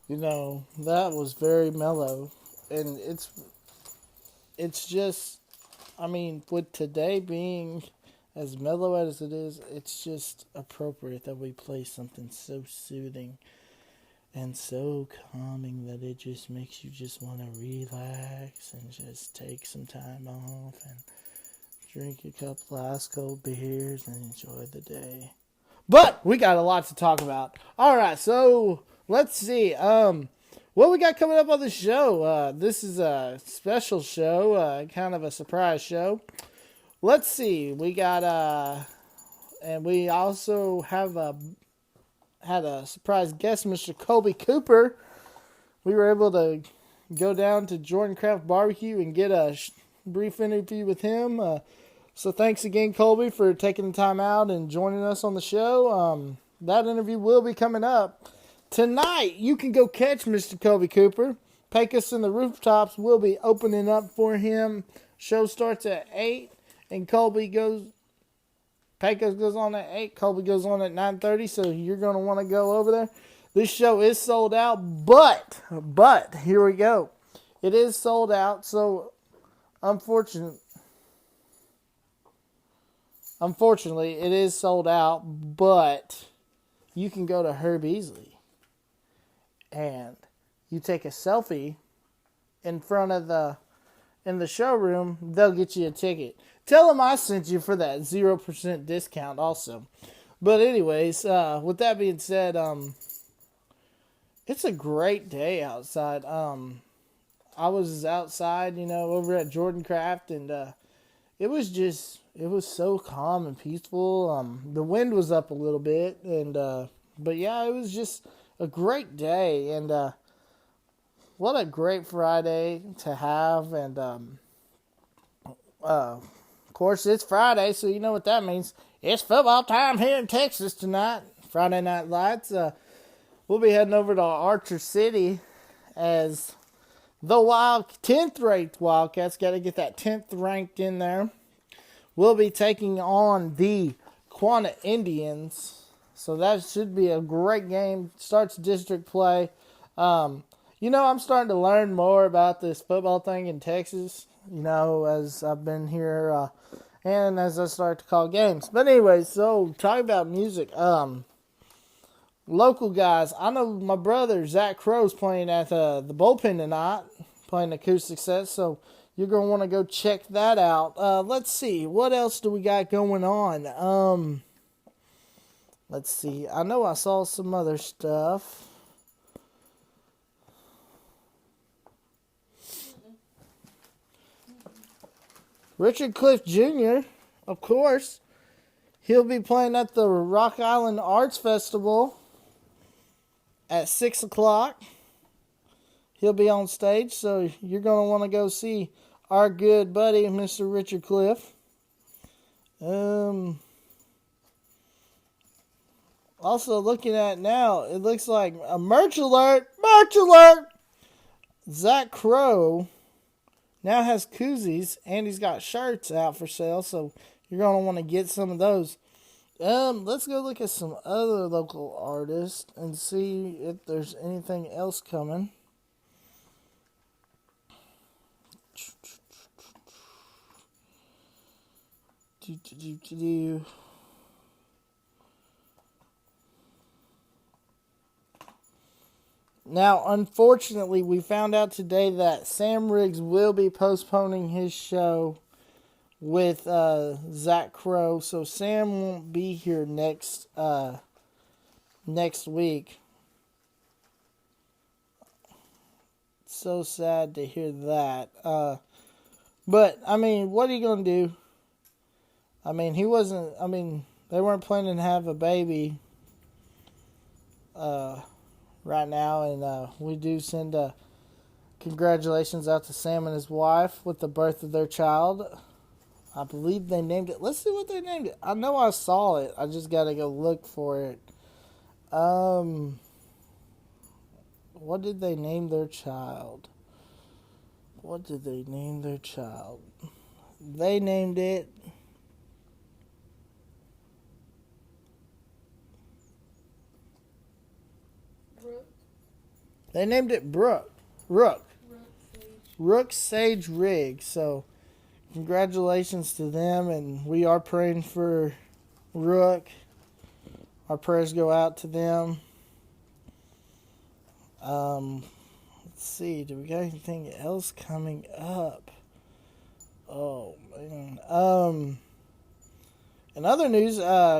That was very mellow. And it's just, with today being as mellow as it is, it's just appropriate that we play something so soothing and so calming that it just makes you just want to relax and just take some time off and drink a couple ice cold beers and enjoy the day. But we got a lot to talk about. All right, so let's see. What we got coming up on the show? This is a special show, kind of a surprise show. Let's see. We got and we also have had a surprise guest, Mr. Kolby Cooper. We were able to go down to Jordan Craft Barbecue and get a brief interview with him. So thanks again, Kolby, for taking the time out and joining us on the show. That interview will be coming up tonight. You can go catch Mr. Kolby Cooper. Pecos and the Rooftops will be opening up for him. Show starts at 8, and Pecos goes on at 8. Kolby goes on at 9:30, so you're going to want to go over there. This show is sold out, but here we go. It is sold out, so unfortunately, it is sold out, but you can go to Herb Easley and you take a selfie in front of in the showroom. They'll get you a ticket. Tell them I sent you for that 0% discount also. But anyways, with that being said, it's a great day outside. I was outside, over at Jordan Craft, and it was so calm and peaceful. The wind was up a little bit, and but yeah, it was just a great day, and what a great Friday to have. And of course, it's Friday, so you know what that means. It's football time here in Texas tonight. Friday Night Lights. We'll be heading over to Archer City as the 10th ranked Wildcats. Got to get that 10th ranked in there. We'll be taking on the Quanah Indians. So that should be a great game. Starts district play. I'm starting to learn more about this football thing in Texas, as I've been here and as I start to call games. But anyway, so talking about music, local guys. I know my brother, Zach Crow's playing at the bullpen tonight, playing acoustic set, so you're going to want to go check that out. Let's see. What else do we got going on? Let's see. I know I saw some other stuff. Richard Cliff Jr., of course. He'll be playing at the Rock Island Arts Festival at 6 o'clock. He'll be on stage, so you're going to want to go see our good buddy, Mr. Richard Cliff. Also looking at now, it looks like a merch alert! Merch alert! Zach Crow now has koozies, and he's got shirts out for sale, so you're going to want to get some of those. Let's go look at some other local artists and see if there's anything else coming. Now, unfortunately, we found out today that Sam Riggs will be postponing his show with Zach Crow, so Sam won't be here next week. So sad to hear that. But what are you gonna do? They weren't planning to have a baby right now, and we do send congratulations out to Sam and his wife with the birth of their child. I believe they named it. Let's see what they named it. I know I saw it. I just gotta go look for it. What did they name their child? They named it They named it Rook Sage Rig. So congratulations to them, and we are praying for Rook. Our prayers go out to them. Let's see, do we got anything else coming up? Oh man. In other news,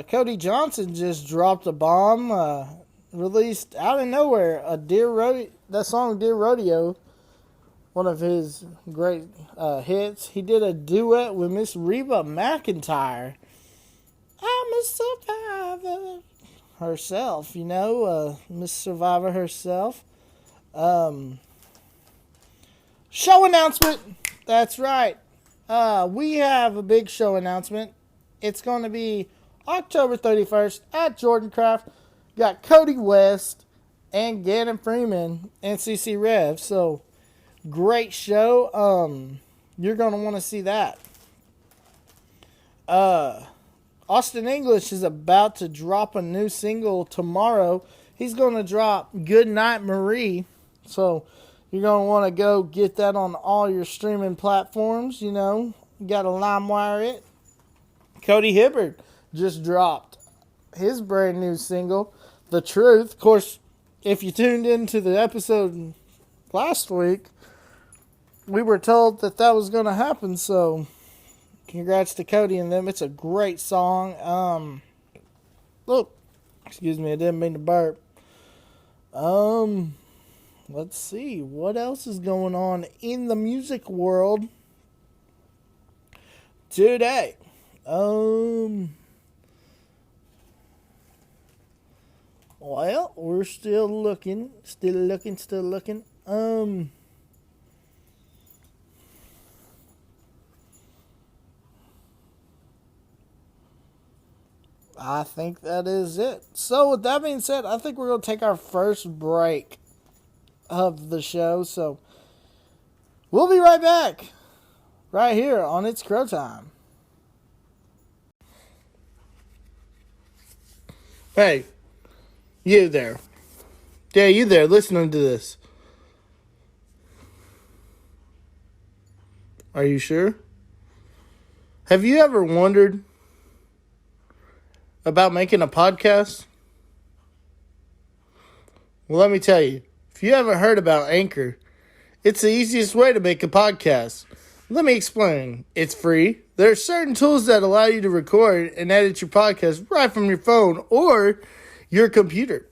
Cody Johnson just dropped a bomb, released out of nowhere that song Dear Rodeo, one of his great hits. He did a duet with Miss Reba McEntire. I'm a survivor herself, Miss Survivor herself. Show announcement. That's right. We have a big show announcement. It's going to be October 31st at Jordan Craft. Got Cody West and Gannon Freeman and CC Rev. So, great show. You're going to want to see that. Austin English is about to drop a new single tomorrow. He's going to drop Good Night Marie. So, you're going to want to go get that on all your streaming platforms. You got to LimeWire it. Cody Hibbard just dropped his brand new single, The Truth. Of course, if you tuned into the episode last week, we were told that was going to happen. So, congrats to Cody and them. It's a great song. Excuse me, I didn't mean to burp. Let's see, what else is going on in the music world today? Well, we're still looking. I think that is it. So, with that being said, I think we're going to take our first break of the show. So, we'll be right back. Right here on It's Crow Time. Hey, you there. Yeah, you there listening to this. Are you sure? Have you ever wondered about making a podcast? Well, let me tell you. If you haven't heard about Anchor, it's the easiest way to make a podcast. Let me explain. It's free. There are certain tools that allow you to record and edit your podcast right from your phone or your computer.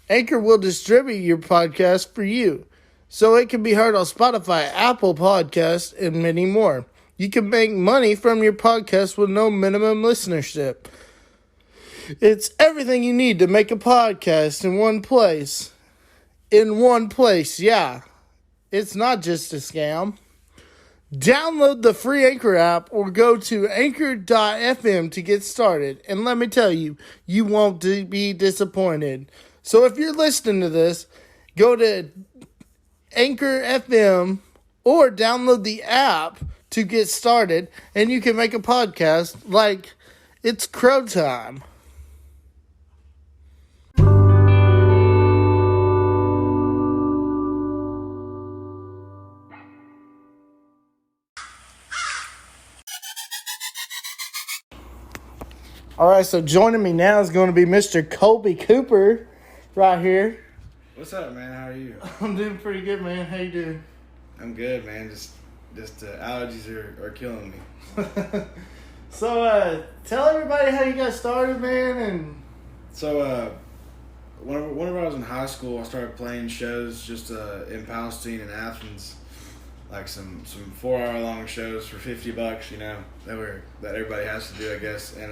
Anchor will distribute your podcast for you, so it can be heard on Spotify, Apple Podcasts, and many more. You can make money from your podcast with no minimum listenership. It's everything you need to make a podcast in one place. Yeah. It's not just a scam. Download the free Anchor app or go to anchor.fm to get started. And let me tell you, you won't be disappointed. So if you're listening to this, go to Anchor FM or download the app to get started, and you can make a podcast like it's Crow Time. All right, so joining me now is going to be Mr. Kolby Cooper right here. What's up, man? How are you? I'm doing pretty good, man. How you doing? I'm good, man. Just allergies are killing me. So, tell everybody how you got started, man. And so, whenever I was in high school, I started playing shows just in Palestine and Athens, like some 4-hour long shows for $50, that everybody has to do, I guess. And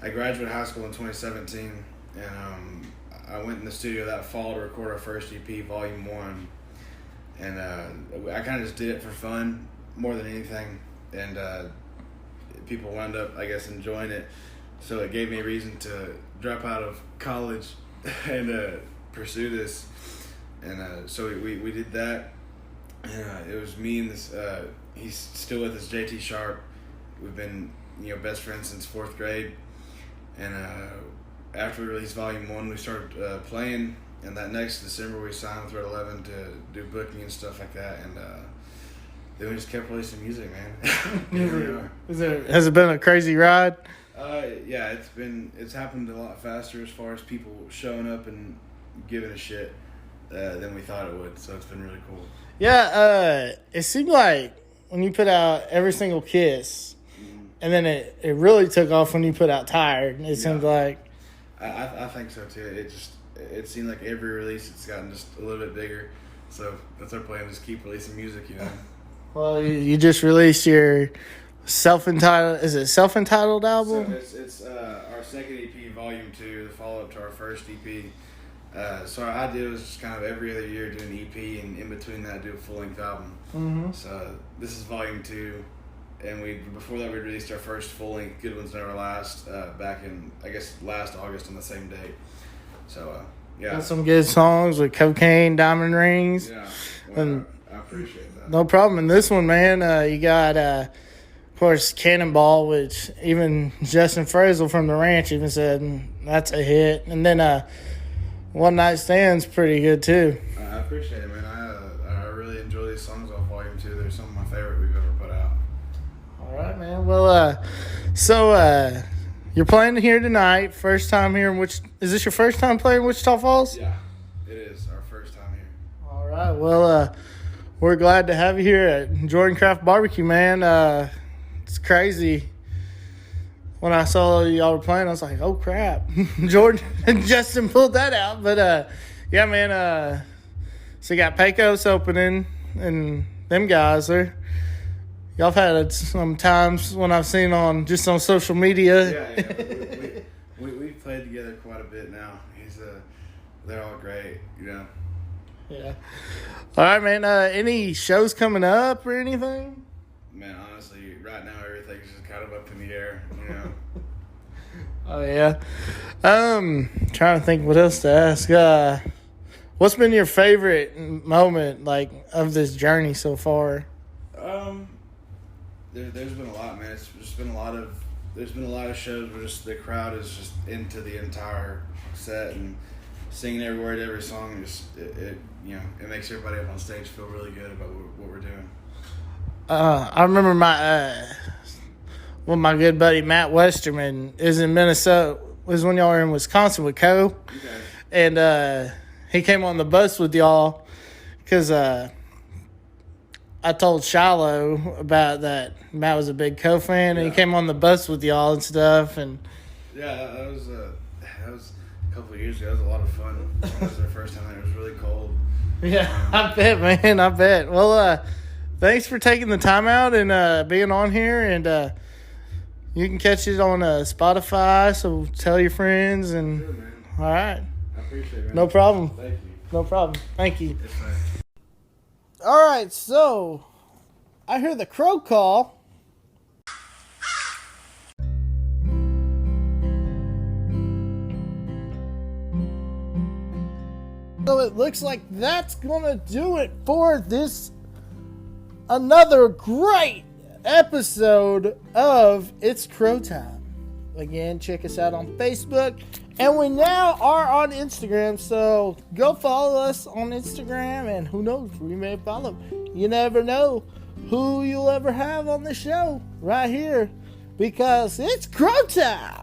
I graduated high school in 2017, and I went in the studio that fall to record our first EP, Volume 1. And I kind of just did it for fun more than anything. And people wound up, I guess, enjoying it. So it gave me a reason to drop out of college and pursue this. And so we did that. And it was me and this, he's still with us, JT Sharp. We've been, best friends since 4th grade. And after we released Volume 1, we started playing and that next December we signed with Red 11 to do booking and stuff like that, and then we just kept releasing music, man. Here we are. Has it been a crazy ride? Yeah, it's happened a lot faster as far as people showing up and giving a shit than we thought it would. So it's been really cool. Yeah, it seemed like when you put out Every Single Kiss, and then it really took off when you put out Tired. It seemed like. I think so too. It seemed like every release it's gotten just a little bit bigger. So that's our plan, just keep releasing music, you know. Well, you just released your self-entitled. Is it self-entitled album? So it's our second EP, Volume 2, the follow-up to our first EP. So our idea was just kind of every other year do an EP, and in between that do a full-length album. Mm-hmm. So this is Volume 2, and before that we released our first full-length Good Ones Never Last back in, I guess, last August on the same date. So yeah, got some good songs with Cocaine, Diamond Rings. Yeah, well, and I appreciate that. No problem. And this one, man, you got of course Cannonball, which even Justin Frazel from the Ranch even said that's a hit. And then One Night Stand's pretty good too. I appreciate it, man. I really enjoy these songs off Volume 2. They're some of my favorite we've ever put out. All right, man. Well, so you're playing here tonight. First time here in is this your first time playing Wichita Falls? Yeah, it is our first time here. All right. Well, we're glad to have you here at Jordan Craft Barbecue, man. It's crazy. When I saw y'all were playing, I was like, oh, crap. Jordan and Justin pulled that out. But, yeah, man, so you got Pecos opening, and them guys are – y'all have had some times when I've seen on social media. Yeah. We've played together quite a bit now. They're all great, you know. Yeah. All right, man. Any shows coming up or anything? Man, honestly, right now everything's just kind of up in the air, you know. Oh yeah. Trying to think what else to ask. What's been your favorite moment of this journey so far? There's been a lot, man. It's just been there's been a lot of shows where just the crowd is just into the entire set and singing every word, every song. It makes everybody up on stage feel really good about what we're doing. I remember my good buddy Matt Westerman is in Minnesota. Was when y'all were in Wisconsin with Co. Okay. And he came on the bus with y'all because I told Shiloh about that. Matt was a big Co fan, and he came on the bus with y'all and stuff. And yeah, that was a couple of years ago. It was a lot of fun. That was our first time there. It was really cold. Yeah, I bet, man. I bet. Well, thanks for taking the time out and being on here. And you can catch it on Spotify, so tell your friends. And Sure, man. All right. I appreciate it, man. No problem. Thank you. No problem. Thank you. Yes, man. All right, so I hear the crow call. So it looks like that's gonna do it for this another great episode of It's Crow Time. Again, check us out on Facebook, and we now are on Instagram, so go follow us on Instagram, and who knows, we may follow. You never know who you'll ever have on the show right here, because it's Crow Time.